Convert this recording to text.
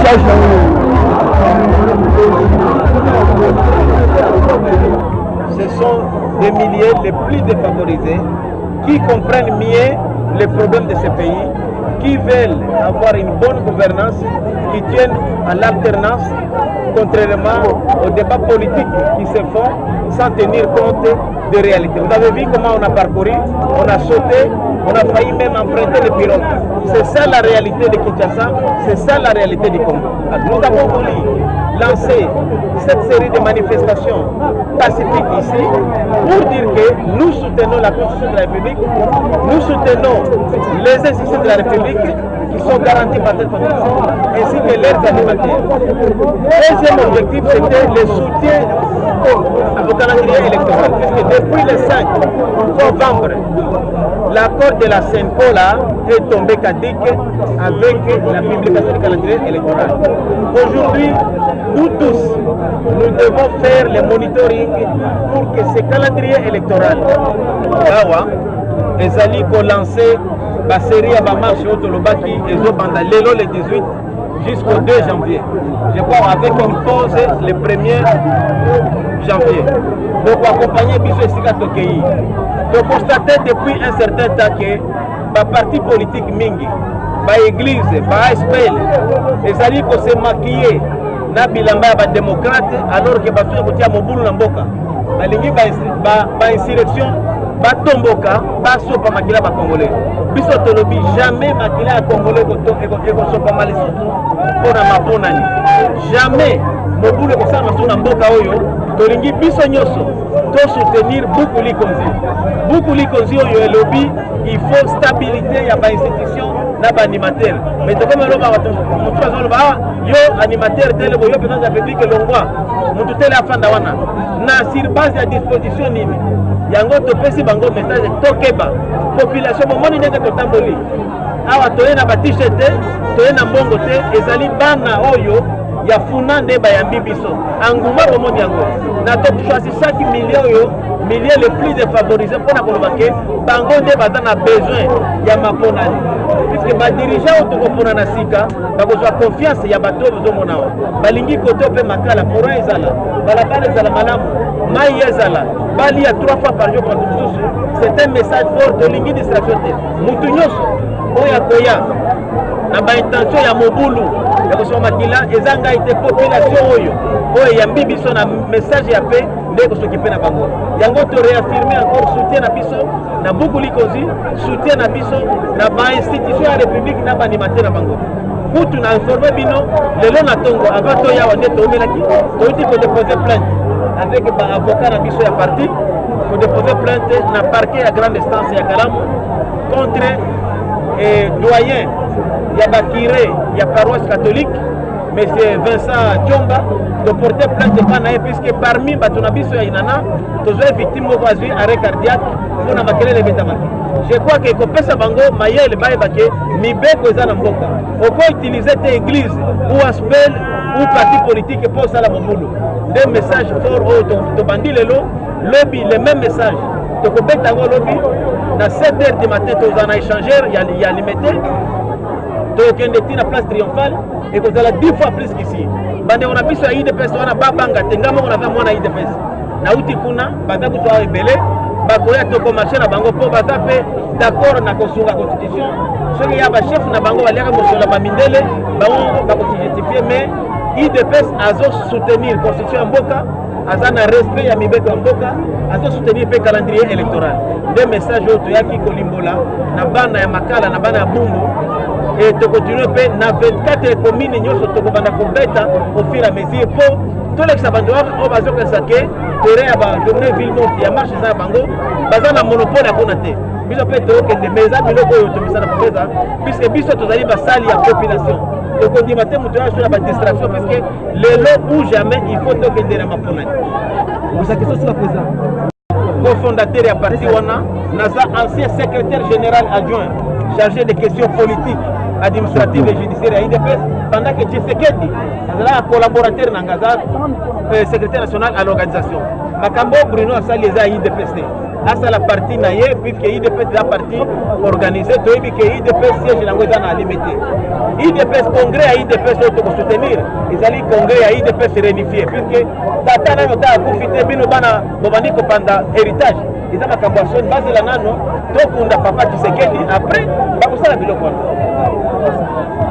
Ce sont des milliers les plus défavorisés qui comprennent mieux les problèmes de ce pays, qui veulent avoir une bonne gouvernance, qui tiennent à l'alternance, contrairement aux débats politiques qui se font sans tenir compte des réalités. Vous avez vu comment on a parcouru, on a sauté, on a failli même emprunter les pirogues. C'est ça la réalité de Kinshasa, c'est ça la réalité du Congo. Nous avons voulu lancer cette série de manifestations pacifiques ici pour dire que nous soutenons la Constitution de la République, nous soutenons les institutions de la République qui sont garantis par cette Constitution, ainsi que leurs animateurs. Deuxième objectif, c'était le soutien au calendrier électoral, puisque depuis le 5 novembre, l'accord de la CENCO est tombé caduc avec la publication du calendrier électoral. Aujourd'hui, nous tous, nous devons faire le monitoring pour que ce calendrier électoral, les alliés ont lancé la série à la marche Otolobaki et Zobanda le 18 jusqu'au 2 janvier. Je crois avec une pause le 1er janvier. Donc accompagner Bissou Sika Tokei. Donc constater depuis un certain temps que les partis politiques mingi, les églises, les SPL, les alliés qui se maquillent na bilamba ya démocrate alors que baso kotia mobulu na mboka. Balingi ba insurrection batomboka basopa makila ba congolais. Biso tolobi jamais makila ya congolais ko sopa malesusu pona maponani. Jamais mobulu ko sama sona mboka oyo tolingi biso nyoso to soutenir Bukuli Konzi. Bukuli Konzi oyo elobi il faut stabilité ya ba institution na ba animateur. Mais to comme loba wato mutu azoloba yo animateur tele boyo président de la République longwa mutu tele afanda wana na sur base ya disposition nini yango topesi bango message tokeba population bomoni ndenge totamboli awa toye na ba t-shirt toye na mbongo te ezali bana oyo ya funa nde bayambi biso anguma bomoni yango na to choisissaki millions oyo milliers les plus défavorisés pour na koloba ke bango nde baza na besoin ya maponani puisque ba dirigeant otokopona na sika bakozwa confiance ya bato bozomona wa balingi koto pe makala courant ezala balabala ezala malamu mai ezala bali ya 3 fois par jour pour tous. C'est un message fort de lingi distraction te mutu nyoso oya koya na ba intention ya mobulu ya kosoma makila ezanga ite population oyo yambi biso na message ya paix nde kosokipe na bango yango to réaffirmer encore soutien na biso na Bukuli Konzi, soutien na biso na ba institution ya république na ba animateur na bango kutu na informer bino lelo na tongo avant to ya wande to melaki to uti ko déposer plainte avec ba avocat na biso ya parti ko déposer plainte na parquet à grande instance ya Kalamu contre doyen ya bakire ya paroisse catholique monsieur Vincent Tchomba de porter plainte de puisque parmi Batunabiso et Inana, tous les victimes ont eu arrêt cardiaque pour la maquiller les bétamaki. Je crois que Kopesa Bango, Maïa et le Baïbake, Mibeko et Zanamboka. On peut utiliser tes églises ou aspect ou parti politique pour ça la Momoulou. Des messages forts au Bandi Lelo, lobby, les mêmes messages. De Kopeta lobby, dans 7 h du matin, tu en as échangé, il y a limité. Donc on est à place triomphale et qu'on a 10 fois plus qu'ici. Bande on a vu sur IDPS, on a babanga, tengama on a fait moins IDPS. Na uti kuna, banda kutoa rebelle, bakoya toko marché na bango po bazape d'accord na kosunga constitution. Ce qui y a ba chef na bango baliaka mosola bamindele, bango ba justifier mais IDPS azo soutenir constitution mboka, azana respect ya mibeko ya mboka, azo soutenir pe calendrier électoral. Des messages auto yaki kolimbola na bana ya makala na bana ya bumbu. Et de continuer na 24 communes nyoso to banda ko beta au fur et à mesure pour tous les sabandouars au bazo que saké terrain ba journée ville monte ya marche za bango bazana monopole à konaté biso pe to que des maisons biloko yo to misana pesa puisque biso to zali ba sali ya population to ko di matin mutu sur la distraction parce que les lots ou jamais il faut to que de ma ponani vous sa question sur la président cofondateur ya parti wana naza ancien secrétaire général adjoint chargé des questions politiques administrative et judiciaire à IDPS pendant que Tshisekedi est collaborateur dans secrétaire national à l'organisation. Makambo Bruno a sali les IDPS. asa la partie na ye puisque IDPS la partie organisée toyebi que IDPS siège nango eza na limité IDPS congrès ya IDPS oyo tokosoutenir ezali congrès ya IDPS réunifié puisque tata nano ta akufi te bino bana bobandi kopanda héritage eza makambo ya soni bazela nano tokunda papa Tshisekedi après bakosala biloko wana